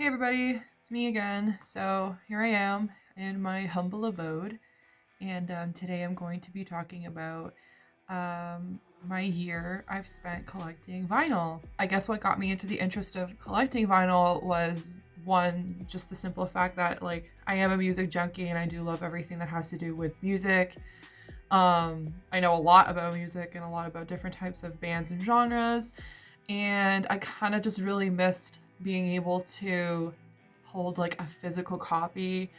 Hey everybody, it's me again. So here I am in my humble abode, and today I'm going to be talking about my year I've spent collecting vinyl. I guess what got me into the interest of collecting vinyl was one, just the simple fact that I am a music junkie and I do love everything that has to do with music. I know a lot about music and a lot about different types of bands and genres, and I kind of just really missed being able to hold like a physical copy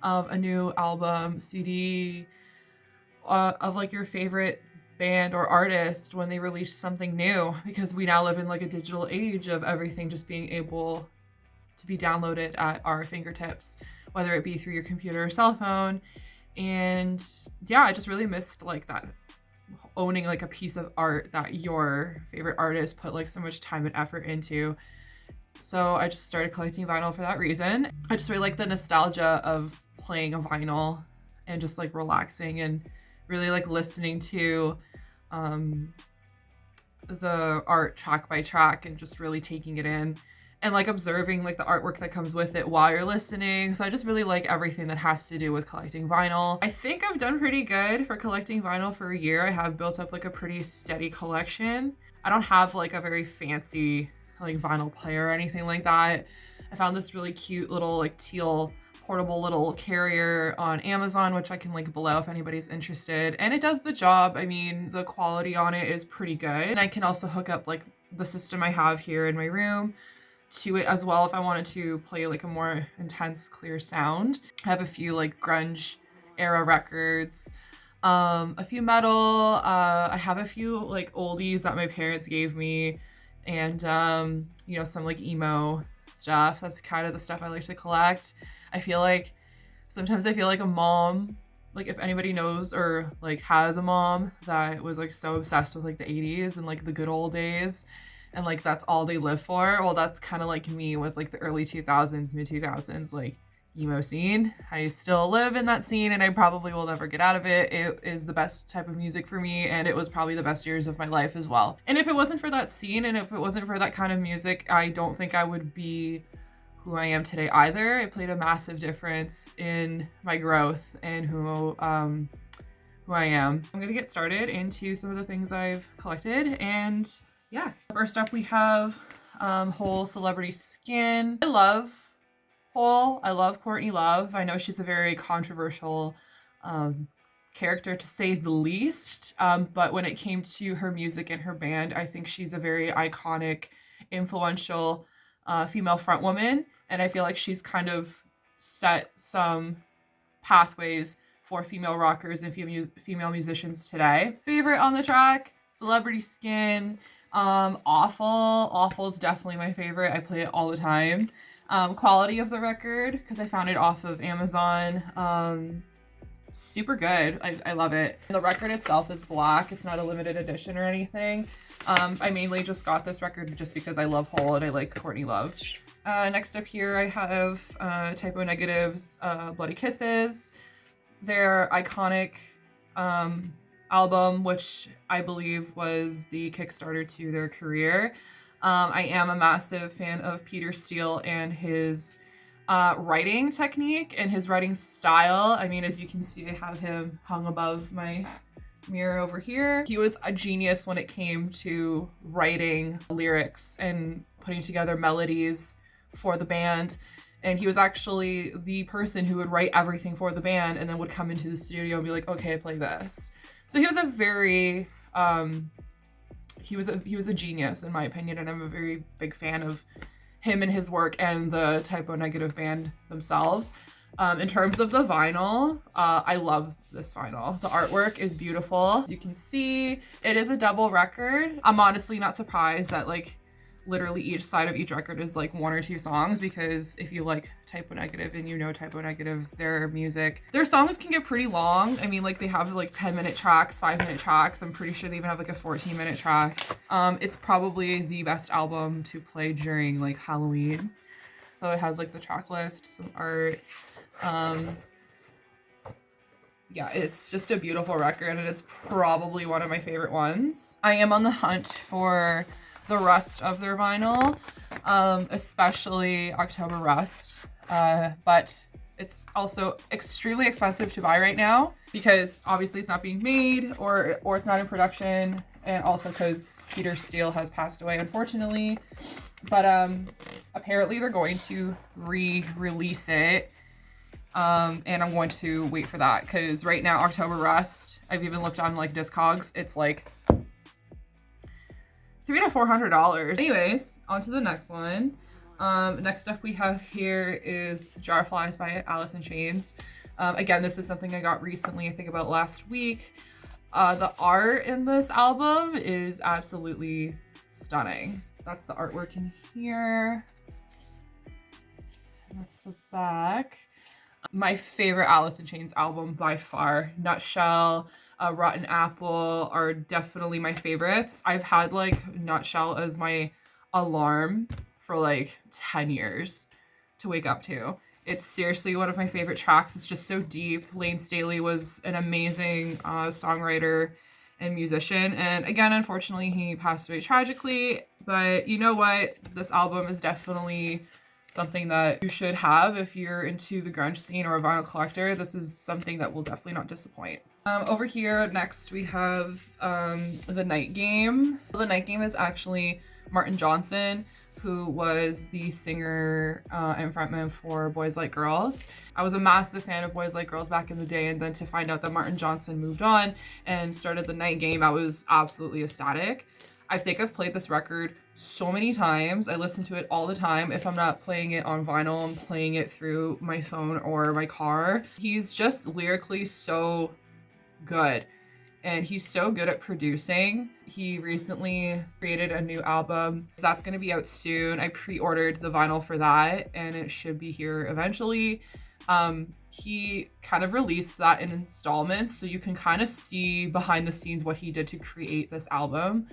of a new album, CD, of like your favorite band or artist when they release something new, because we now live in like a digital age of everything just being able to be downloaded at our fingertips, whether it be through your computer or cell phone. And yeah, I just really missed like that, owning like a piece of art that your favorite artist put like so much time and effort into. So I just started collecting vinyl for that reason. I just really like the nostalgia of playing a vinyl and just like relaxing and really like listening to the art track by track and just really taking it in and like observing like the artwork that comes with it while you're listening. So I just really like everything that has to do with collecting vinyl. I think I've done pretty good for collecting vinyl for a year. I have built up like a pretty steady collection. I don't have like a very fancy like vinyl player or anything like that. I found this really cute little like teal portable little carrier on Amazon, which I can link below if anybody's interested. And it does the job. I mean, the quality on it is pretty good. And I can also hook up like the system I have here in my room to it as well if I wanted to play like a more intense, clear sound. I have a few like grunge era records, a few metal. I have a few like oldies that my parents gave me, and some like emo stuff. That's kind of the stuff I like to collect. I feel like sometimes I feel like a mom, like if anybody knows or like has a mom that was like so obsessed with like the 80s and like the good old days, and like that's all they live for. Well, that's kind of like me with like the early 2000s, mid 2000s, like emo scene. I still live in that scene and I probably will never get out of it. It is the best type of music for me, and it was probably the best years of my life as well. And if it wasn't for that scene and if it wasn't for that kind of music, I don't think I would be who I am today either. It played a massive difference in my growth and who I am. I'm gonna get started into some of the things I've collected, and yeah. First up we have Whole Celebrity Skin. I love Hole. I love Courtney Love. I know she's a very controversial character to say the least, but when it came to her music and her band, I think she's a very iconic, influential female frontwoman, and I feel like she's kind of set some pathways for female rockers and female musicians today. Favorite on the track, Celebrity Skin. Awful is definitely my favorite. I play it all the time. Quality of the record, because I found it off of Amazon. Super good. I love it. And the record itself is black. It's not a limited edition or anything. I mainly just got this record just because I love Hole and I like Courtney Love. Next up here I have Typo Negative's Bloody Kisses. Their iconic album, which I believe was the Kickstarter to their career. I am a massive fan of Peter Steele and his writing technique and his writing style. I mean, as you can see, I have him hung above my mirror over here. He was a genius when it came to writing lyrics and putting together melodies for the band. And he was actually the person who would write everything for the band and then would come into the studio and be like, okay, play this. So he was a very, he was a genius in my opinion, and I'm a very big fan of him and his work and the Typo Negative band themselves. In terms of the vinyl, I love this vinyl. The artwork is beautiful. As you can see, it is a double record. I'm honestly not surprised that like literally each side of each record is like one or two songs, because if you like Typo Negative and you know Typo Negative, their music, their songs can get pretty long. I mean, like they have like 10-minute tracks, 5-minute tracks. I'm pretty sure they even have like a 14-minute track. It's probably the best album to play during like Halloween. So it has like the track list, some art. Yeah, it's just a beautiful record and it's probably one of my favorite ones. I am on the hunt for the rest of their vinyl, especially October Rust. But it's also extremely expensive to buy right now because obviously it's not being made or it's not in production, and also because Peter Steele has passed away, unfortunately. But apparently they're going to re-release it. And I'm going to wait for that because right now October Rust, I've even looked on like Discogs, it's like $300 to $400. Anyways, on to the next one. Next up we have here is Jar Flies by Alice in Chains. Again, this is something I got recently, I think about last week. The art in this album is absolutely stunning. That's the artwork in here. That's the back. My favorite Alice in Chains album by far, Nutshell, Rotten Apple are definitely my favorites. I've had like Nutshell as my alarm for like 10 years to wake up to. It's seriously one of my favorite tracks. It's just so deep. Lane Staley was an amazing songwriter and musician. And again, unfortunately, he passed away tragically. But you know what? This album is definitely something that you should have if you're into the grunge scene or a vinyl collector. This is something that will definitely not disappoint. Over here, next we have The Night Game. The Night Game is actually Martin Johnson, who was the singer and frontman for Boys Like Girls. I was a massive fan of Boys Like Girls back in the day, and then to find out that Martin Johnson moved on and started The Night Game, I was absolutely ecstatic. I think I've played this record so many times. I listen to it all the time. If I'm not playing it on vinyl, I'm playing it through my phone or my car. He's just lyrically so good. And he's so good at producing. He recently created a new album. That's going to be out soon. I pre-ordered the vinyl for that, and it should be here eventually. He kind of released that in installments, so you can kind of see behind the scenes what he did to create this album.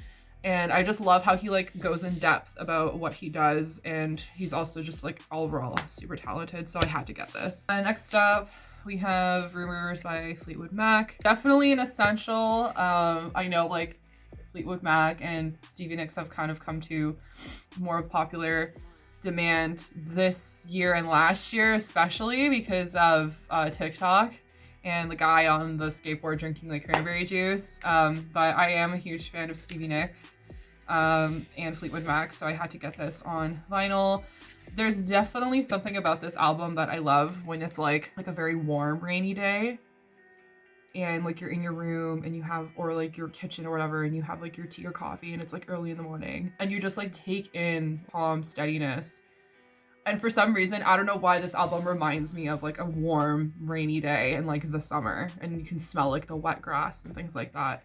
And I just love how he like goes in depth about what he does, and he's also just like overall super talented, so I had to get this. Next up, we have Rumors by Fleetwood Mac. Definitely an essential. I know like Fleetwood Mac and Stevie Nicks have kind of come to more of popular demand this year and last year, especially because of TikTok and the guy on the skateboard drinking like cranberry juice. But I am a huge fan of Stevie Nicks and Fleetwood Mac, so I had to get this on vinyl. There's definitely something about this album that I love when it's like a very warm, rainy day and like you're in your room and you have, or like your kitchen or whatever, and you have like your tea or coffee and it's like early in the morning and you just like take in calm steadiness. And for some reason, I don't know why this album reminds me of like a warm, rainy day in like the summer, and you can smell like the wet grass and things like that.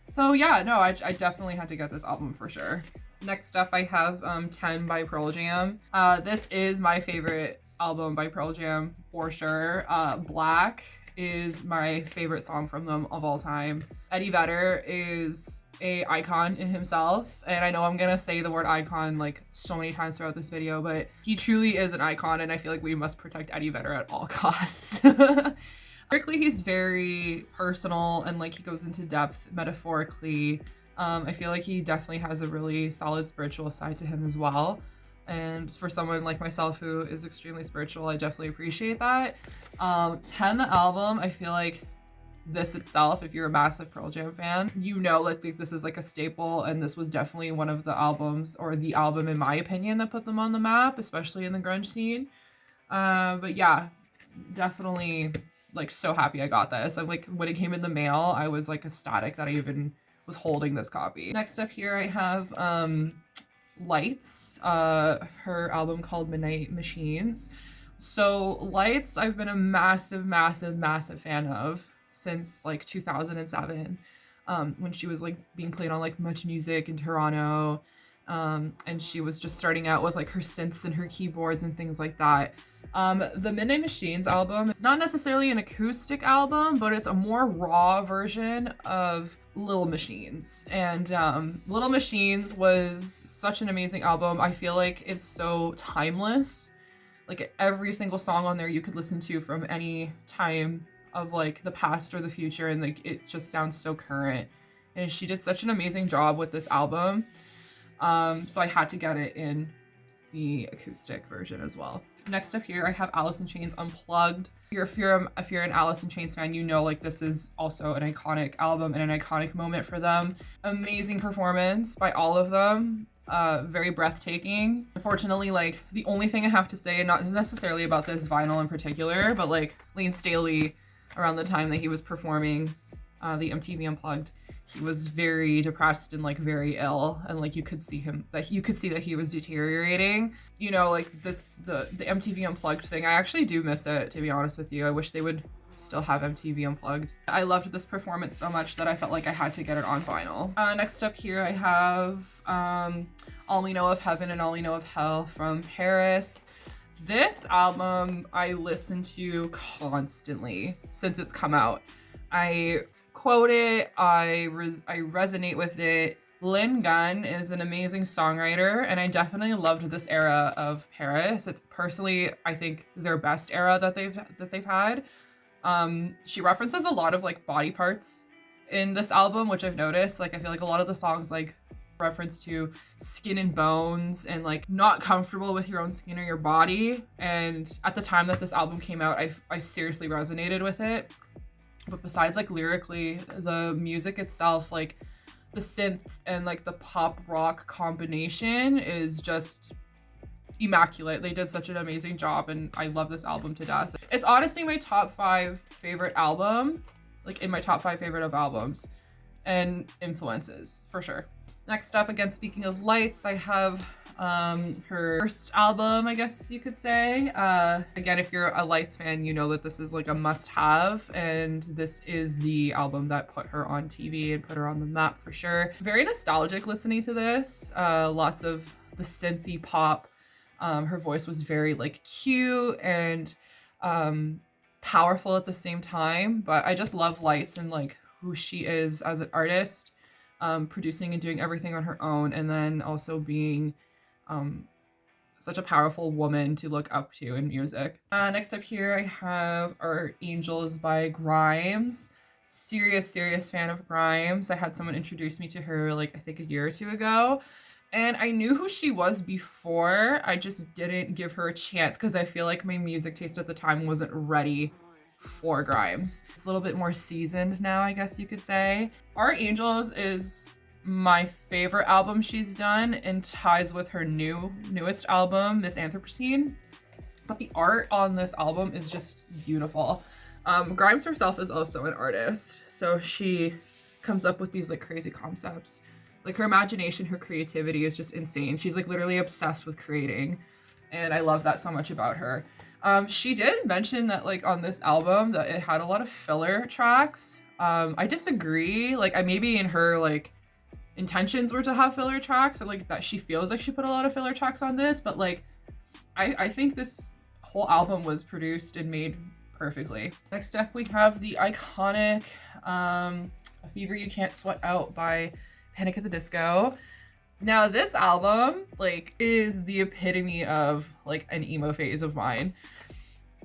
So yeah, no, I definitely had to get this album for sure. Next up, I have 10 by Pearl Jam. This is my favorite album by Pearl Jam for sure. Black is my favorite song from them of all time. Eddie Vedder is a icon in himself, and I know I'm gonna say the word icon like so many times throughout this video, but he truly is an icon, and I feel like we must protect Eddie Vedder at all costs. Lyrically, he's very personal and like he goes into depth metaphorically. I feel like he definitely has a really solid spiritual side to him as well. And for someone like myself who is extremely spiritual, I definitely appreciate that. 10, the album, I feel like this itself, if you're a massive Pearl Jam fan, you know like this is like a staple, and this was definitely one of the albums, or the album in my opinion, that put them on the map, especially in the grunge scene. But yeah, definitely like so happy I got this. I'm like, when it came in the mail, I was like ecstatic that I even was holding this copy. Next up here I have Lights, her album called Midnight Machines. So Lights, I've been a massive fan of since like 2007, when she was like being played on like Much Music in Toronto, and she was just starting out with like her synths and her keyboards and things like that. The Midnight Machines album, it's not necessarily an acoustic album, but it's a more raw version of Little Machines. And Little Machines was such an amazing album. I feel like it's so timeless. Like every single song on there you could listen to from any time of like the past or the future, and like it just sounds so current. And she did such an amazing job with this album. So I had to get it in the acoustic version as well. Next up here, I have Alice in Chains Unplugged. If you're an Alice in Chains fan, you know like this is also an iconic album and an iconic moment for them. Amazing performance by all of them. Very breathtaking. Unfortunately, like the only thing I have to say, not necessarily about this vinyl in particular, but like Lane Staley, around the time that he was performing the MTV Unplugged, he was very depressed and like very ill, and like you could see that he was deteriorating. You know, like the MTV Unplugged thing, I actually do miss it, to be honest with you. I wish they would still have MTV Unplugged. I loved this performance so much that I felt like I had to get it on vinyl. Next up here I have All We Know of Heaven and All We Know of Hell from Paris. This album I listen to constantly since it's come out. I quote it, I resonate with it. Linkin is an amazing songwriter, and I definitely loved this era of Paris. It's personally, I think, their best era that they've had. She references a lot of like body parts in this album, which I've noticed. Like I feel like a lot of the songs like reference to skin and bones and like not comfortable with your own skin or your body. And at the time that this album came out, I seriously resonated with it. But besides like lyrically, the music itself, like the synth and like the pop rock combination is just immaculate. They did such an amazing job, and I love this album to death. It's honestly my top 5 favorite album, like in my top 5 favorite of albums and influences for sure. Next up, again, speaking of lights, I have her first album, I guess you could say. Again, if you're a Lights fan, you know that this is like a must-have, and this is the album that put her on TV and put her on the map for sure. Very nostalgic listening to this. Lots of the synthy pop. Her voice was very like cute and powerful at the same time, but I just love Lights and like who she is as an artist, producing and doing everything on her own, and then also being such a powerful woman to look up to in music. Next up here I have our Angels by Grimes. Serious fan of Grimes. I had someone introduce me to her like I think a year or two ago, and I knew who she was before. I just didn't give her a chance because I feel like my music taste at the time wasn't ready for Grimes. It's a little bit more seasoned now, I guess you could say. Our Angels is my favorite album she's done and ties with her newest album, Miss Anthropocene. But the art on this album is just beautiful. Grimes herself is also an artist, so she comes up with these like crazy concepts. Like her imagination, her creativity is just insane. She's like literally obsessed with creating, and I love that so much about her. She did mention that like on this album that it had a lot of filler tracks. I disagree. Like maybe in her like intentions were to have filler tracks, or like that she feels like she put a lot of filler tracks on this, but like I think this whole album was produced and made perfectly. Next up we have the iconic A Fever You Can't Sweat Out by Panic at the Disco. Now this album like is the epitome of like an emo phase of mine.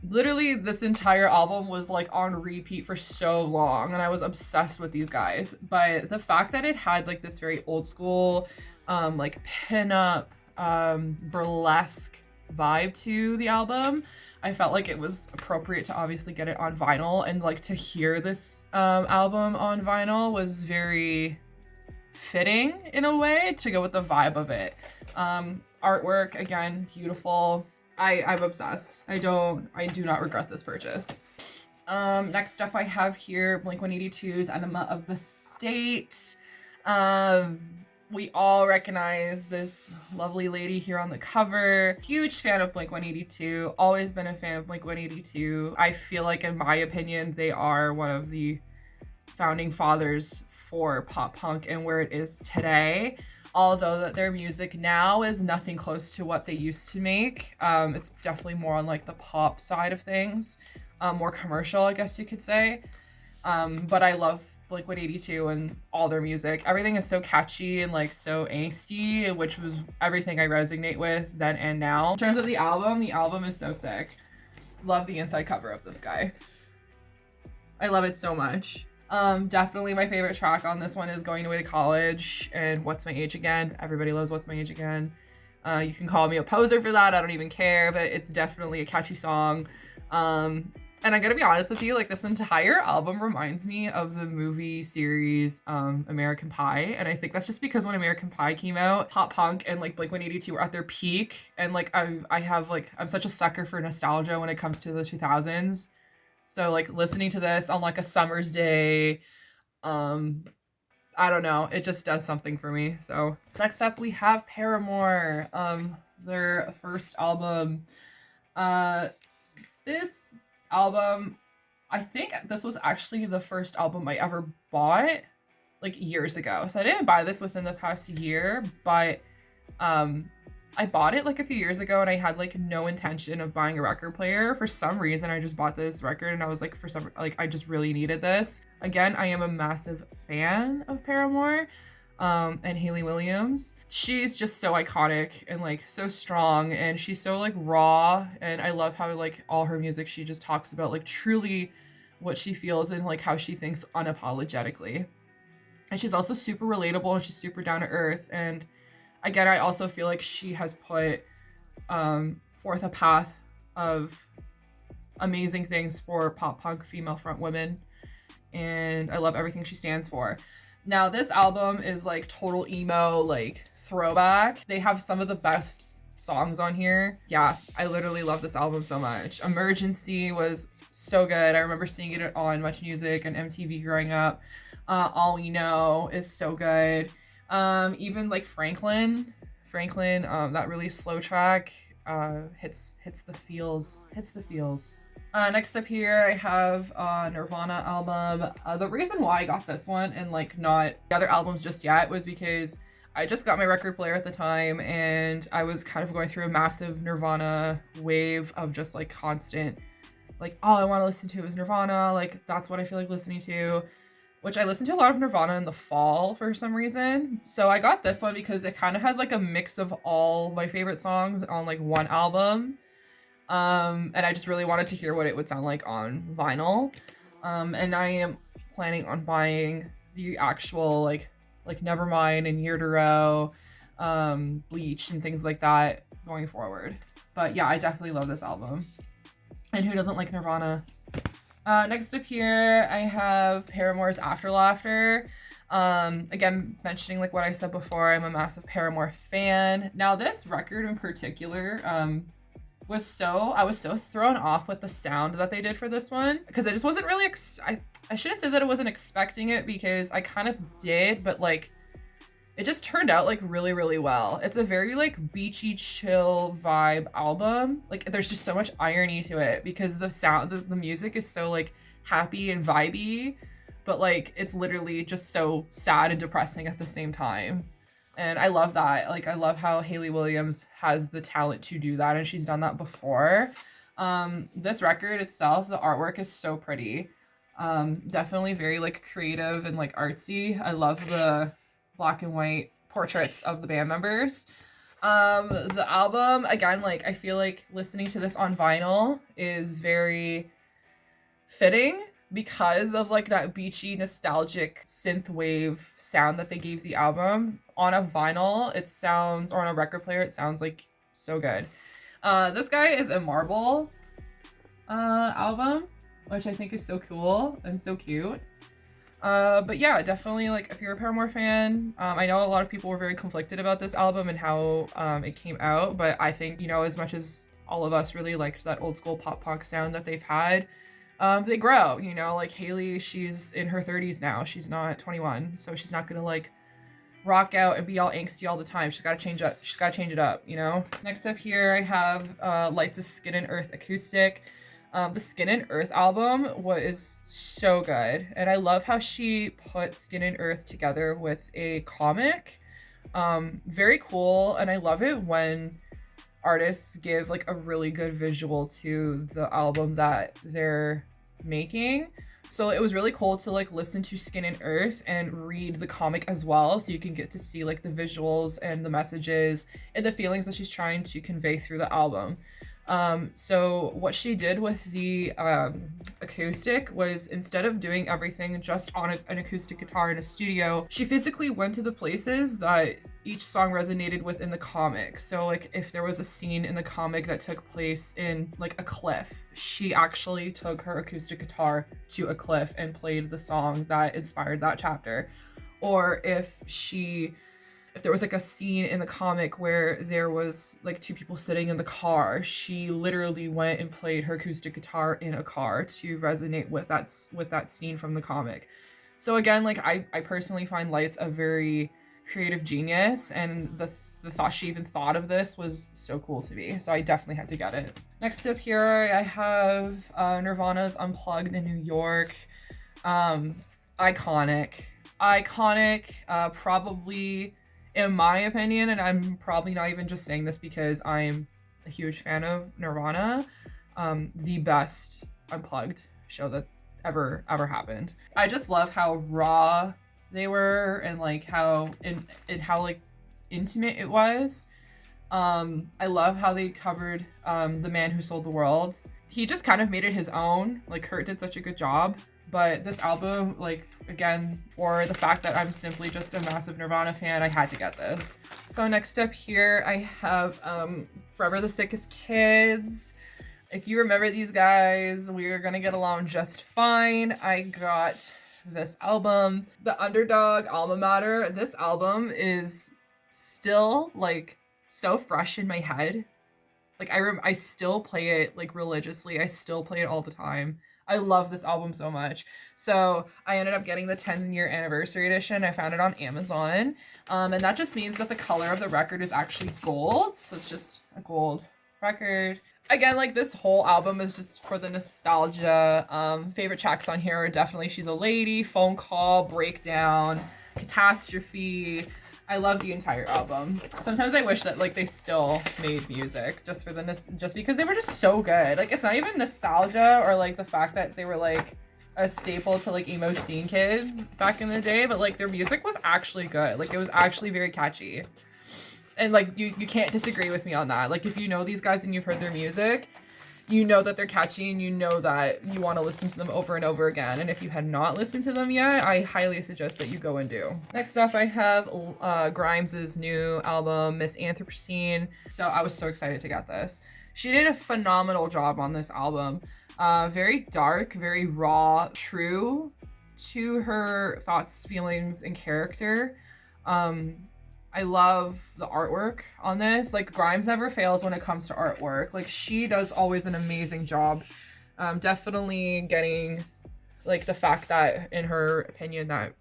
Literally this entire album was like on repeat for so long, and I was obsessed with these guys. But the fact that it had like this very old school like pin-up burlesque vibe to the album, I felt like it was appropriate to obviously get it on vinyl, and like to hear this album on vinyl was very fitting in a way to go with the vibe of it. Artwork, again, beautiful. I'm obsessed. I do not regret this purchase. Next up I have here Blink-182's Enema of the State. We all recognize this lovely lady here on the cover. Huge fan of Blink-182. Always been a fan of Blink-182. I feel like, in my opinion, they are one of the founding fathers for pop punk and where it is today. Although that their music now is nothing close to what they used to make. It's definitely more on like the pop side of things, more commercial, I guess you could say. But I love Blink-182 and all their music. Everything is so catchy and like so angsty, which was everything I resonate with then and now. In terms of the album is so sick. Love the inside cover of this guy. I love it so much. Definitely my favorite track on this one is Going Away to College and What's My Age Again. Everybody loves What's My Age Again. You can call me a poser for that. I don't even care, but it's definitely a catchy song. And I'm gonna be honest with you, like this entire album reminds me of the movie series American Pie. And I think that's just because when American Pie came out, pop punk and like Blink-182 were at their peak. And like I'm such a sucker for nostalgia when it comes to the 2000s. So like listening to this on like a summer's day, I don't know, it just does something for me. So next up we have Paramore, their first album. This album, I think this was actually the first album I ever bought like years ago. So I didn't buy this within the past year, but I bought it like a few years ago and I had like no intention of buying a record player. For some reason, I just bought this record and I was like, I just really needed this. Again, I am a massive fan of Paramore and Hayley Williams. She's just so iconic and like so strong and she's so like raw. And I love how like all her music, she just talks about like truly what she feels and like how she thinks unapologetically. And she's also super relatable and she's super down to earth. And again, I also feel like she has put forth a path of amazing things for pop punk female front women. And I love everything she stands for. Now, this album is like total emo, like throwback. They have some of the best songs on here. Yeah, I literally love this album so much. Emergency was so good. I remember seeing it on Much Music and MTV growing up. All We Know is so good. Even like Franklin, that really slow track, hits the feels. Next up here, I have Nirvana album. The reason why I got this one and like not the other albums just yet was because I just got my record player at the time and I was kind of going through a massive Nirvana wave of just like constant, like all I want to listen to is Nirvana. Like that's what I feel like listening to. Which I listened to a lot of Nirvana in the fall for some reason. So I got this one because it kind of has like a mix of all my favorite songs on like one album. And I just really wanted to hear what it would sound like on vinyl. And I am planning on buying the actual like Nevermind and Year to Row, Bleach and things like that going forward. But yeah, I definitely love this album. And who doesn't like Nirvana? Next up here, I have Paramore's After Laughter. Again, mentioning like what I said before, I'm a massive Paramore fan. Now this record in particular, I was so thrown off with the sound that they did for this one because I just wasn't really, I shouldn't say that I wasn't expecting it because I kind of did, but like, it just turned out like really, really well. It's a very like beachy, chill vibe album. Like there's just so much irony to it because the sound, the music is so like happy and vibey, but like it's literally just so sad and depressing at the same time. And I love that. Like I love how Hayley Williams has the talent to do that and she's done that before. This record itself, the artwork is so pretty. Definitely very like creative and like artsy. I love the black and white portraits of the band members. The album, again, like I feel like listening to this on vinyl is very fitting because of like that beachy, nostalgic synthwave sound that they gave the album. On a vinyl, it sounds, or on a record player, it sounds like so good. This guy is a Marble album, which I think is so cool and so cute. But yeah, definitely like if you're a Paramore fan, I know a lot of people were very conflicted about this album and how it came out, but I think, you know, as much as all of us really liked that old school pop punk sound that they've had, they grow, you know, like Hayley, she's in her 30s now, she's not 21, so she's not gonna like rock out and be all angsty all the time. She's gotta change it up, you know. Next up here I have Lights of Skin and Earth acoustic. The Skin and Earth album was so good. And I love how she put Skin and Earth together with a comic. Very cool. And I love it when artists give like a really good visual to the album that they're making. So it was really cool to like listen to Skin and Earth and read the comic as well. So you can get to see like the visuals and the messages and the feelings that she's trying to convey through the album. So what she did with the acoustic was, instead of doing everything just on an acoustic guitar in a studio, she physically went to the places that each song resonated with in the comic. So like if there was a scene in the comic that took place in like a cliff, she actually took her acoustic guitar to a cliff and played the song that inspired that chapter. Or if there was like a scene in the comic where there was like two people sitting in the car, she literally went and played her acoustic guitar in a car to resonate with that scene from the comic. So again, like I personally find Lights a very creative genius, and the thought she even thought of this was so cool to me. So I definitely had to get it. Next up here, I have Nirvana's Unplugged in New York. Iconic. Probably, in my opinion, and I'm probably not even just saying this because I'm a huge fan of Nirvana, the best Unplugged show that ever happened. I just love how raw they were, and like how like intimate it was. I love how they covered The Man Who Sold the World. He just kind of made it his own. Like Kurt did such a good job. But this album, like, again, for the fact that I'm simply just a massive Nirvana fan, I had to get this. So next up here, I have Forever the Sickest Kids. If you remember these guys, we're gonna get along just fine. I got this album, The Underdog Alma Mater. This album is still, like, so fresh in my head. Like, I still play it, like, religiously. I still play it all the time. I love this album so much. So I ended up getting the 10th year anniversary edition. I found it on Amazon. And that just means that the color of the record is actually gold. So it's just a gold record. Again, like this whole album is just for the nostalgia. Favorite tracks on here are definitely She's a Lady, Phone Call, Breakdown, Catastrophe. I love the entire album. Sometimes I wish that like they still made music just because they were just so good. Like it's not even nostalgia or like the fact that they were like a staple to like emo scene kids back in the day, but like their music was actually good. Like it was actually very catchy. And like you can't disagree with me on that. Like if you know these guys and you've heard their music, you know that they're catchy and you know that you want to listen to them over and over again. And if you had not listened to them yet, I highly suggest that you go and do. Next up, I have Grimes' new album, Miss Anthropocene. So I was so excited to get this. She did a phenomenal job on this album. Very dark, very raw, true to her thoughts, feelings, and character. I love the artwork on this. Like Grimes never fails when it comes to artwork. Like she does always an amazing job. Definitely getting like the fact that in her opinion that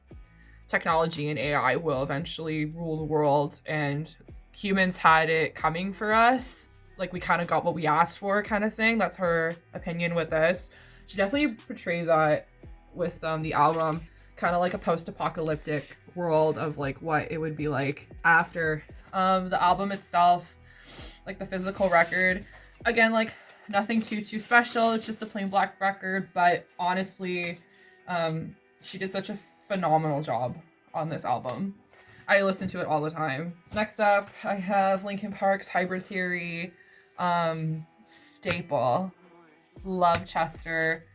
technology and AI will eventually rule the world and humans had it coming for us. Like we kind of got what we asked for kind of thing. That's her opinion with this. She definitely portrayed that with the album. Kind of like a post-apocalyptic world of like what it would be like after. The album itself, like the physical record, again, like nothing too special. It's just a plain black record, but honestly, she did such a phenomenal job on this album. I listen to it all the time. Next up, I have Linkin Park's Hybrid Theory, staple. Love Chester.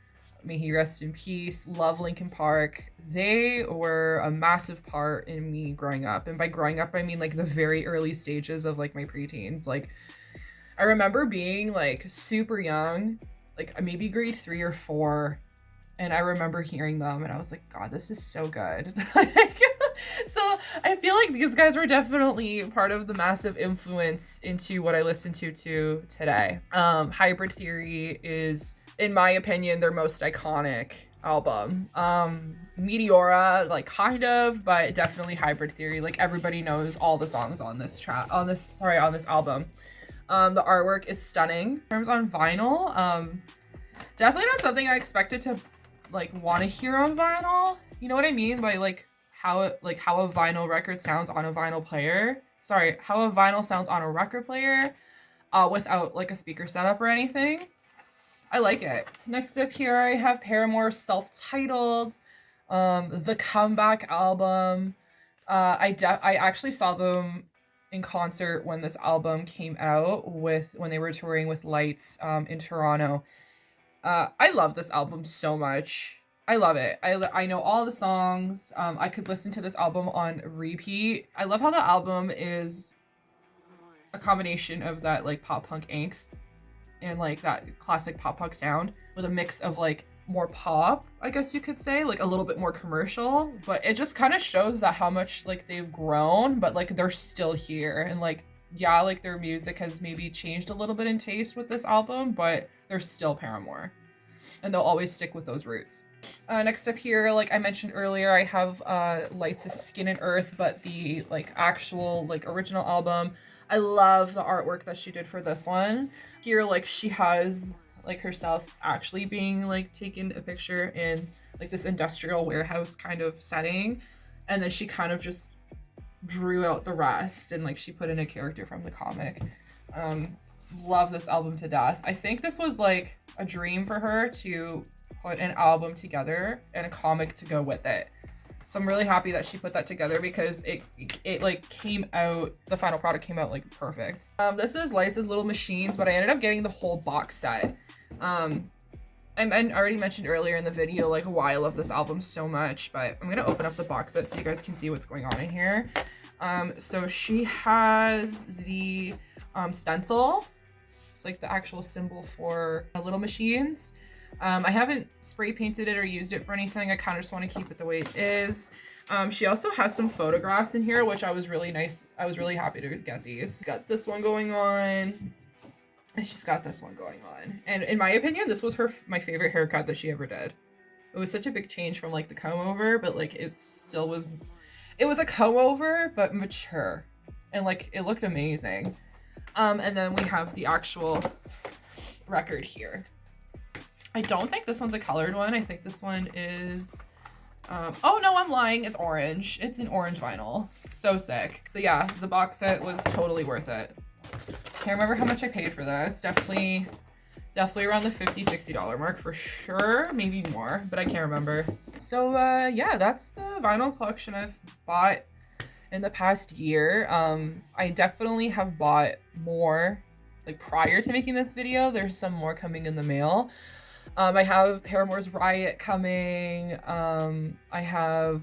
May he rest in peace. Love Linkin Park. They were a massive part in me growing up. And by growing up, I mean like the very early stages of like my preteens. Like I remember being like super young, like maybe grade 3 or 4. And I remember hearing them and I was like, God, this is so good. So I feel like these guys were definitely part of the massive influence into what I listen to today. Hybrid Theory is, in my opinion, their most iconic album. Meteora, like kind of, but definitely Hybrid Theory. Like everybody knows all the songs on this album. The artwork is stunning. In terms on vinyl, definitely not something I expected to like want to hear on vinyl. You know what I mean by like how a vinyl record sounds on a vinyl player. Sorry, how a vinyl sounds on a record player, without like a speaker setup or anything. I like it. Next up here, I have Paramore's self-titled, the Comeback album. I actually saw them in concert when this album came out, when they were touring with Lights in Toronto. I love this album so much. I love it. I know all the songs. I could listen to this album on repeat. I love how the album is a combination of that like pop punk angst and like that classic pop punk sound with a mix of like more pop, I guess you could say, like a little bit more commercial, but it just kind of shows that how much like they've grown, but like they're still here. And like, yeah, like their music has maybe changed a little bit in taste with this album, but they're still Paramore and they'll always stick with those roots. Next up here, like I mentioned earlier, I have Lights' Skin and Earth, but the like actual like original album. I love the artwork that she did for this one. Here, like she has like herself actually being like taken a picture in like this industrial warehouse kind of setting, and then she kind of just drew out the rest and like she put in a character from the comic. Love this album to death. I think this was like a dream for her to put an album together and a comic to go with it. So I'm really happy that she put that together because it like came out, the final product came out like perfect. This is Lights' Little Machines, but I ended up getting the whole box set. I already mentioned earlier in the video like why I love this album so much, but I'm gonna open up the box set so you guys can see what's going on in here. So she has the stencil. It's like the actual symbol for Little Machines. I haven't spray painted it or used it for anything. I kind of just want to keep it the way it is. She also has some photographs in here, which I was really happy to get these. Got this one going on, and she's got this one going on. And in my opinion, this was my favorite haircut that she ever did. It was such a big change from like the comb over, but like it was a comb over, but mature. And like it looked amazing. And then we have the actual record here. I don't think this one's a colored one. I think this one is, oh no, I'm lying. It's orange. It's an orange vinyl. So sick. So yeah, the box set was totally worth it. Can't remember how much I paid for this. Definitely around the $50, $60 mark for sure. Maybe more, but I can't remember. So yeah, that's the vinyl collection I've bought in the past year. I definitely have bought more like prior to making this video. There's some more coming in the mail. I have Paramore's Riot coming. I have,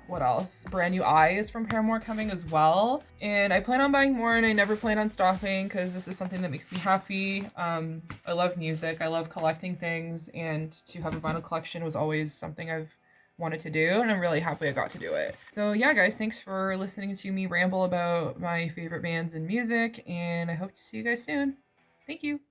what else? Brand New Eyes from Paramore coming as well. And I plan on buying more, and I never plan on stopping because this is something that makes me happy. I love music. I love collecting things, and to have a vinyl collection was always something I've wanted to do, and I'm really happy I got to do it. So yeah, guys, thanks for listening to me ramble about my favorite bands and music, and I hope to see you guys soon. Thank you.